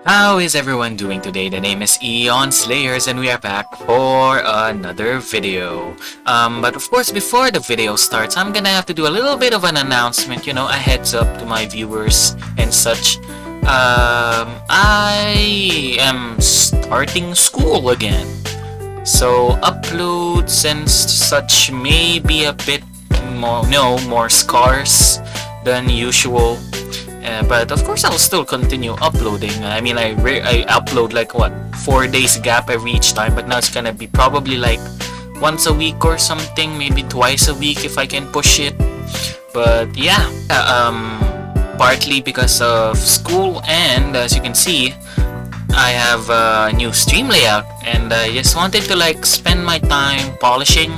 How is everyone doing today? The name is Eon Slayers and we are back for another video. But of course, before the video starts, I'm gonna have to do a little bit of an announcement, a heads up to my viewers and such. I am starting school again. So uploads and such may be a bit more scarce than usual. But of course I'll still continue uploading. I mean, I upload like 4 days gap every each time, but now it's gonna be probably like once a week or something, maybe twice a week if I can push it. But yeah, partly because of school, and as you can see, I have a new stream layout, and I just wanted to spend my time polishing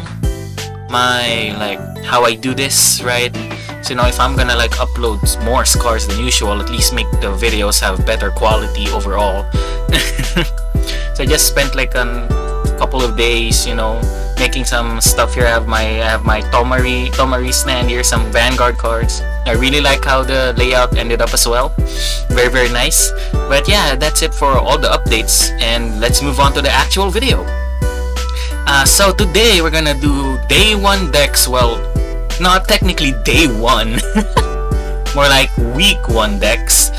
my how I do this, right? So if I'm gonna upload more scars than usual, at least make the videos have better quality overall. So I just spent a couple of days, making some stuff here. I have my Tomari stand here, some Vanguard cards. I really like how the layout ended up as well. Very nice. But yeah, that's it for all the updates, and let's move on to the actual video. So today we're gonna do day 1 decks. Well, not technically day 1, more like week 1 decks,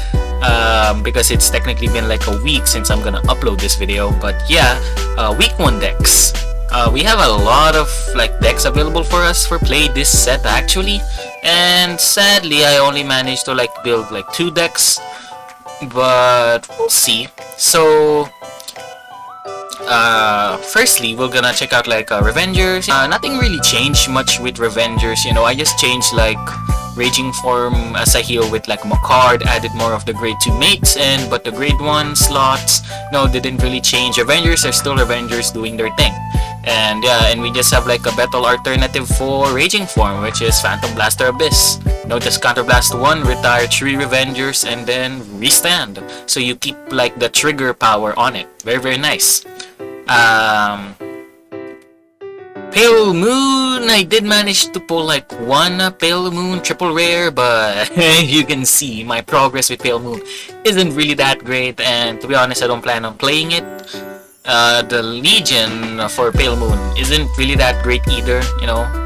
because it's technically been like a week since I'm gonna upload this video. But yeah, week 1 decks. We have a lot of decks available for us for play this set actually, and sadly I only managed to build 2 decks, but we'll see. So firstly, we're gonna check out Revengers. Nothing really changed much with Revengers, I just changed Raging Form as a heal with Macard, added more of the grade 2 mates, but the grade 1 slots, no, they didn't really change. Revengers are still Revengers doing their thing. And yeah, and we just have a battle alternative for Raging Form, which is Phantom Blaster Abyss. Just counterblast 1, retire 3 Revengers, and then restand. So you keep the trigger power on it. Very nice. Pale Moon, I did manage to pull one Pale Moon triple rare, but you can see my progress with Pale Moon isn't really that great, and to be honest, I don't plan on playing it. The Legion for Pale Moon isn't really that great either,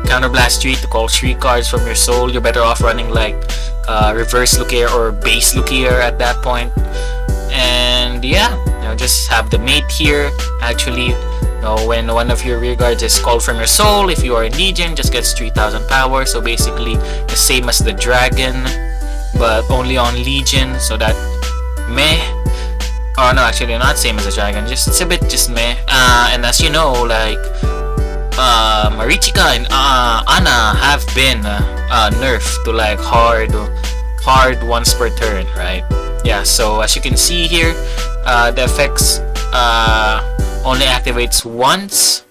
Counterblast 3 to call 3 cards from your soul. You're better off running Reverse Lucaire or Base Lucaire at that point. And yeah, just have the mate here. Actually, when one of your rear guards is called from your soul, if you are in Legion, just gets 3000 power. So basically the same as the dragon, but only on Legion, so that meh. Oh no, actually not same as the dragon, it's a bit just meh. And as you know, Marichika and Ana have been nerfed to hard once per turn, right? Yeah, so as you can see here, the effects only activates once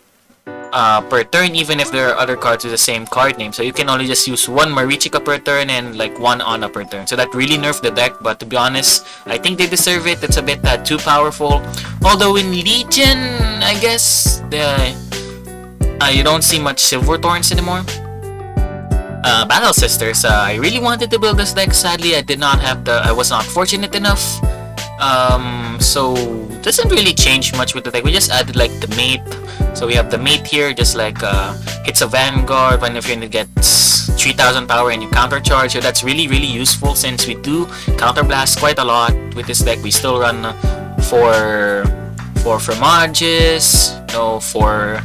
per turn, even if there are other cards with the same card name. So you can only just use 1 Marichika per turn and 1 Ana per turn. So that really nerfed the deck, but to be honest, I think they deserve it. It's a bit too powerful. Although in Legion, I guess you don't see much Silver Thorns anymore. Battle Sisters, I really wanted to build this deck. Sadly, I was not fortunate enough. So doesn't really change much with the deck. We just added the mate. So we have the mate here, just hits a Vanguard when if you get 3000 power and you counter charge. So that's really useful, since we do counterblast quite a lot with this deck. We still run for Framages, for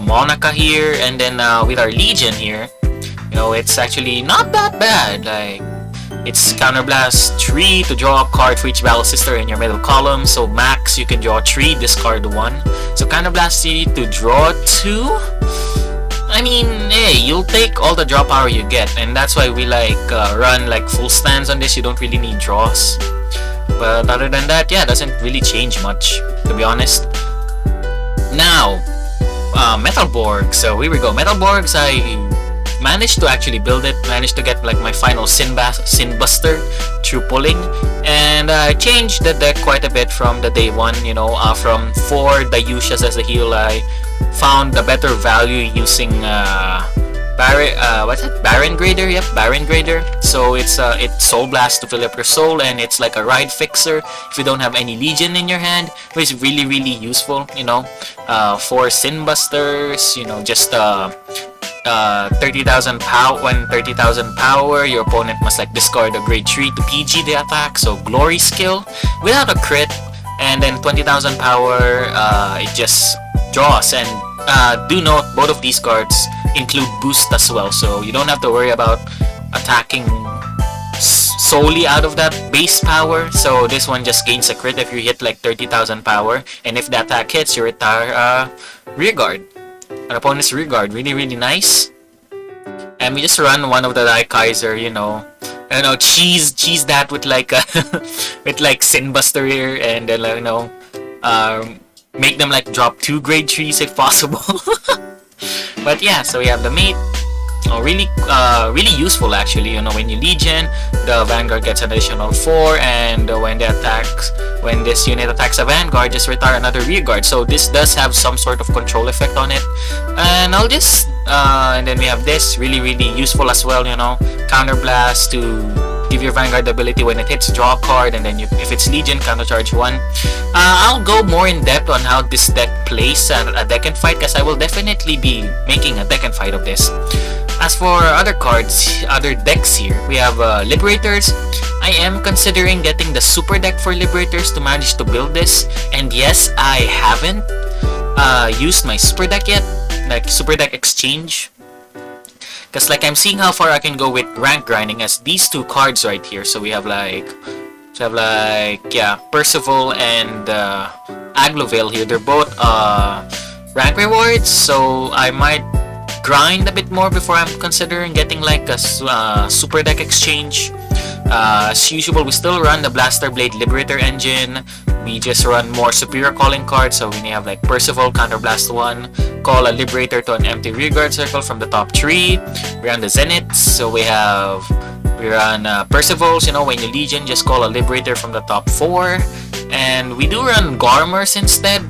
Monaca here, and then with our Legion here, it's actually not that bad. It's counterblast 3 to draw a card for each battle sister in your middle column. So max you can draw 3, discard 1. So counterblast 3 to draw 2. I mean, hey, you'll take all the draw power you get, and that's why we run full stands on this. You don't really need draws. But other than that, yeah, it doesn't really change much, to be honest. Now, Metalborg. So here we go. Metalborgs, I managed to actually build it, managed to get my final Sin Buster through pulling, and I changed the deck quite a bit from the day 1, from 4 Dayushas as a heal. I found the better value using what's that? Baron Grader. Yep, Baron Grader. So it's Soul Blast to fill up your soul, and it's like a ride fixer if you don't have any Legion in your hand, which is really really useful. For Sin Busters. Just 30,000 power. When 30,000 power, your opponent must like discard a grade 3 to PG the attack. So glory skill without a crit, and then 20,000 power. It just draws, and do note both of these cards include boost as well, so you don't have to worry about attacking solely out of that base power. So this one just gains a crit if you hit like 30,000 power, and if the attack hits, you retire rear guard, an opponent's rear guard. Really really nice. And we just run one of the Kaiser, cheese that with like with like Sin Buster here, and then make them like drop 2 grade 3s if possible. But yeah, so we have the mate. Really useful actually. When you Legion, the Vanguard gets an additional 4, and when this unit attacks a Vanguard, just retire another rear guard. So this does have some sort of control effect on it. And and then we have this, really really useful as well. Counter Blast to give your Vanguard the ability when it hits, draw a card, and then if it's Legion, counter charge 1. I'll go more in depth on how this deck plays at a deck and fight, because I will definitely be making a deck and fight of this. As for other cards, other decks here, we have Liberators. I am considering getting the super deck for Liberators to manage to build this, and yes, I haven't used my super deck yet, like super deck exchange. Because like I'm seeing how far I can go with rank grinding as these 2 cards right here. So we have Percival and Aglovale here. They're both rank rewards, so I might grind a bit more before I'm considering getting like a super deck exchange. As usual, we still run the Blaster Blade Liberator engine. We just run more superior calling cards, so we have like Percival, Counter Blast 1, call a Liberator to an empty rearguard circle from the top 3. We run the Zeniths, so we run Percivals, when you Legion, just call a Liberator from the top 4. And we do run Garmors instead.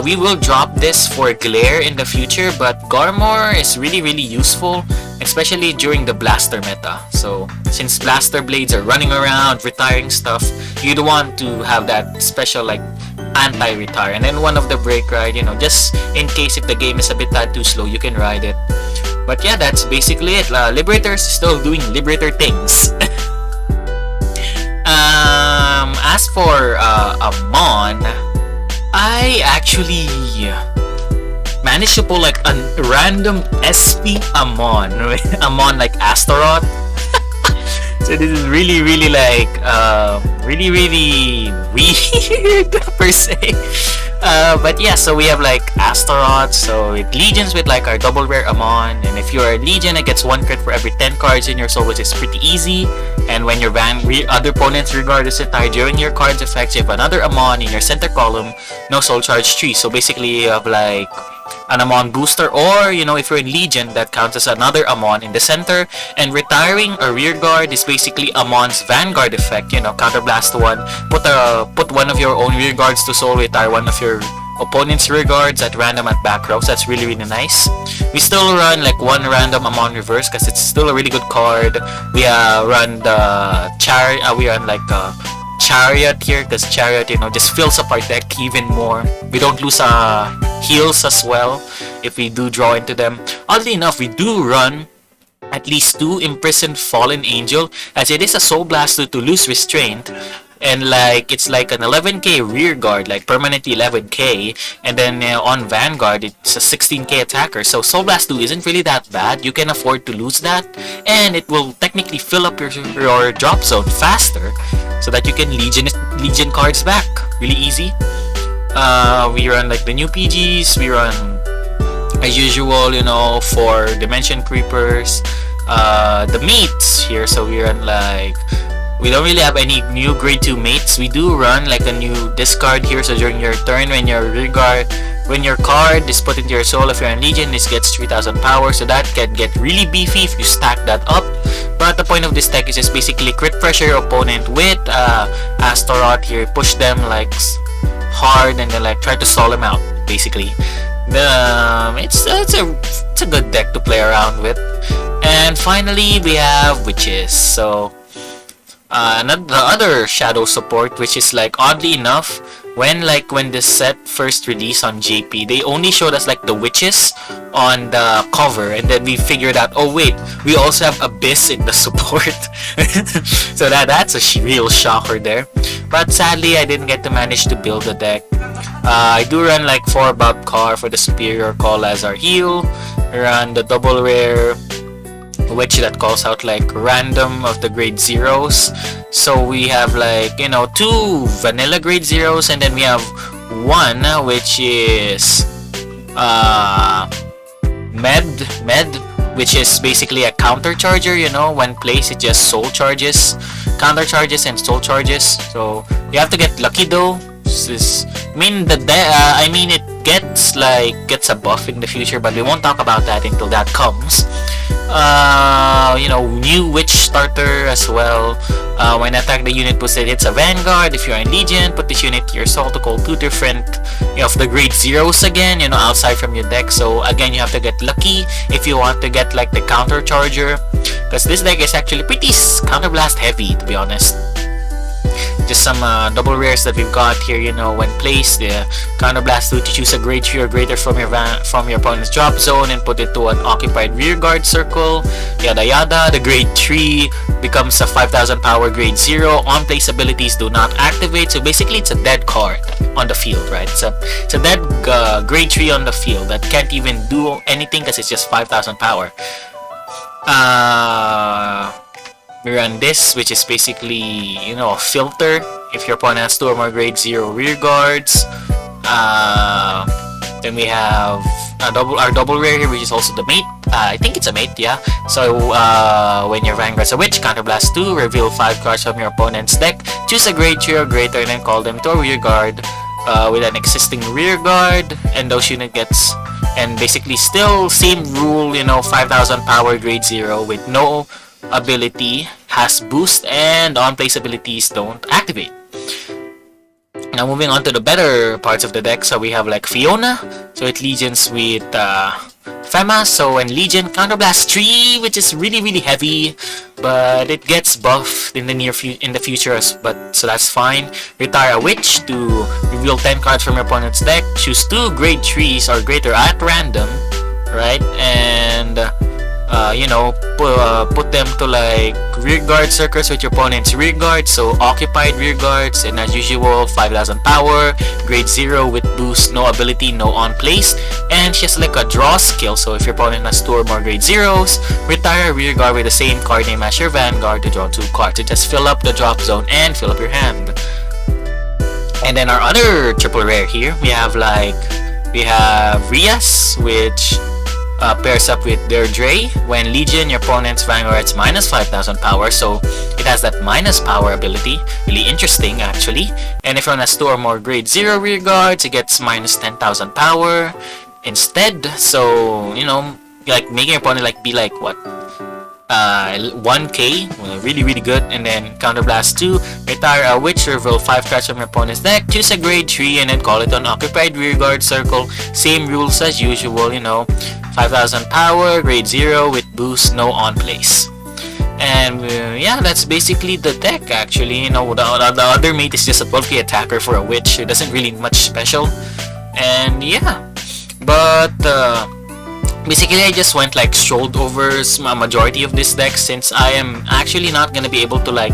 We will drop this for Glare in the future, but Garmor is really really useful, especially during the Blaster meta. So since Blaster Blades are running around retiring stuff, you'd want to have that special like anti-retire, and then one of the break ride, just in case if the game is a bit too slow, you can ride it. But yeah, that's basically it. Liberators still doing Liberator things. As for Amon, I actually managed to pull like a random SP Amon, Amon like Astaroth. So this is really really like really really weird per se. But yeah, so we have like Astaroth, so it Legions with like our double rare Amon, and if you're a Legion, it gets 1 crit for every 10 cards in your soul, which is pretty easy. And when your other opponents regard as retired during your card's effects, you have another Amon in your center column, no soul charge 3. So basically you have like an Amon booster, or if you're in Legion, that counts as another Amon in the center. And retiring a rear guard is basically Amon's Vanguard effect. Counter Blast 1, put one of your own rear guards to soul, retire one of your opponent's rear guards at random at back row. So that's really really nice. We still run like 1 random Amon reverse because it's still a really good card. We run the we run like Chariot here, because Chariot just fills up our deck even more. We don't lose heals as well if we do draw into them. Oddly enough, we do run at least 2 Imprisoned Fallen Angel, as it is a Soul Blaster to lose restraint, and like it's like an 11k rear guard, like permanently 11k, and then on Vanguard it's a 16k attacker. So Soul Blast 2 isn't really that bad. You can afford to lose that, and it will technically fill up your drop zone faster, so that you can Legion cards back really easy. We run like the new PGs. We run as usual, for Dimension Creepers, the mates here. So we run like, we don't really have any new grade 2 mates. We do run like a new discard here. So during your turn, when your card is put into your soul, if you're in Legion, this gets 3000 power. So that can get really beefy if you stack that up. But the point of this deck is just basically crit pressure your opponent with Astaroth here. Push them like hard, and then like try to stall them out basically. It's a it's a good deck to play around with. And finally, we have Witches. So the other shadow support, which is like oddly enough, when this set first released on JP, they only showed us like the witches on the cover, and then we figured out, oh wait, we also have Abyss in the support. So that's a real shocker there. But sadly, I didn't get to manage to build the deck. I do run like 4 Bob Car for the Superior Call as our heal. Run the double rare witch that calls out like random of the grade 0s. So we have like, you know, 2 vanilla grade 0s, and then we have 1 which is med, which is basically a counter charger. You know, when placed it just soul charges, counter charges and soul charges. So you have to get lucky though. It gets a buff in the future, but we won't talk about that until that comes. You know, new witch starter as well. When attack the unit boosted hits a Vanguard. If you're in Legion, put this unit to your soul to call 2 different of the grade 0s again, you know, outside from your deck. So again, you have to get lucky if you want to get like the counter charger, because this deck is actually pretty counterblast heavy, to be honest. Just some double rares that we've got here, you know, when placed, the counterblast 2 to choose a grade 3 or greater from your opponent's drop zone and put it to an occupied rearguard circle, yada yada. The grade 3 becomes a 5000 power grade 0. On place abilities do not activate, so basically it's a dead card on the field, right? It's a dead grade 3 on the field that can't even do anything because it's just 5000 power. We run this, which is basically, you know, a filter if your opponent has 2 or more grade 0 rear guards. Then we have our double rare here, which is also the mate. I think it's a mate, yeah. So when your Vanguard's a witch, counterblast 2, reveal 5 cards from your opponent's deck, choose a grade 3 or greater, and then call them to a rear guard with an existing rear guard, and those unit gets, and basically still same rule, you know, 5000 power grade 0 with no ability, has boost, and on place abilities don't activate. Now moving on to the better parts of the deck, so we have like Fiona, so it legions with Fema. So when Legion, counterblast 3, which is really heavy, but it gets buffed in the future, but so that's fine. Retire a witch to reveal 10 cards from your opponent's deck, choose 2 grade 3s or greater at random, right? And you know, put them to like rear guard circles with your opponent's rear guard, so occupied rear guards, and as usual 5000 power, grade 0 with boost, no ability, no on place, and she has like a draw skill, so if your opponent has 2 or more grade 0s, retire a rear guard with the same card name as your Vanguard to draw 2 cards. So just fill up the drop zone and fill up your hand. And then our other triple rare here, we have Rias, which pairs up with Deirdre. When Legion, your opponent's Vanguard's minus 5000 power, so it has that minus power ability. Really interesting, actually. And if one has 2 or more grade 0 rear guards, it gets minus 10,000 power instead. So, you know, like making your opponent like be like what? 1k, well, really good. And then counterblast 2, retire a witch, reveal 5 cards from your opponent's deck, choose a grade 3, and then call it an occupied rearguard circle. Same rules as usual, you know, 5000 power, grade 0 with boost, no on place. And yeah, that's basically the deck actually. You know, the other mate is just a 12k attacker for a witch. It doesn't really much special. And yeah, but basically I just went like strolled over a majority of this deck, since I am actually not gonna be able to like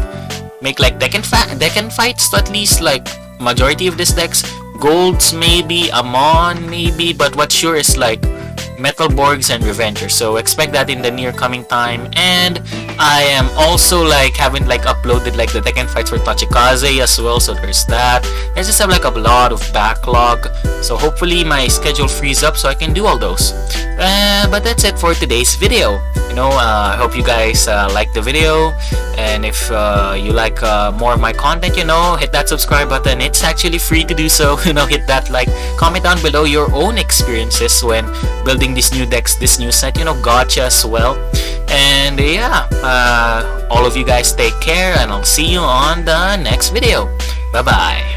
make like deck and fights to at least like majority of this decks. Golds maybe, Amon maybe, but what's sure is like Metalborgs and Revengers, so expect that in the near coming time. And I am also like haven't like uploaded like the Tekken fights for Tachikaze as well, so there's that. I just have like a lot of backlog, so hopefully my schedule frees up so I can do all those. But that's it for today's video. You know, I hope you guys like the video, and if you like more of my content, you know, hit that subscribe button. It's actually free to do so. You know, hit that like, comment down below your own experiences when building these new decks, this new set, you know, gotcha as well. And yeah, all of you guys take care, and I'll see you on the next video. Bye bye.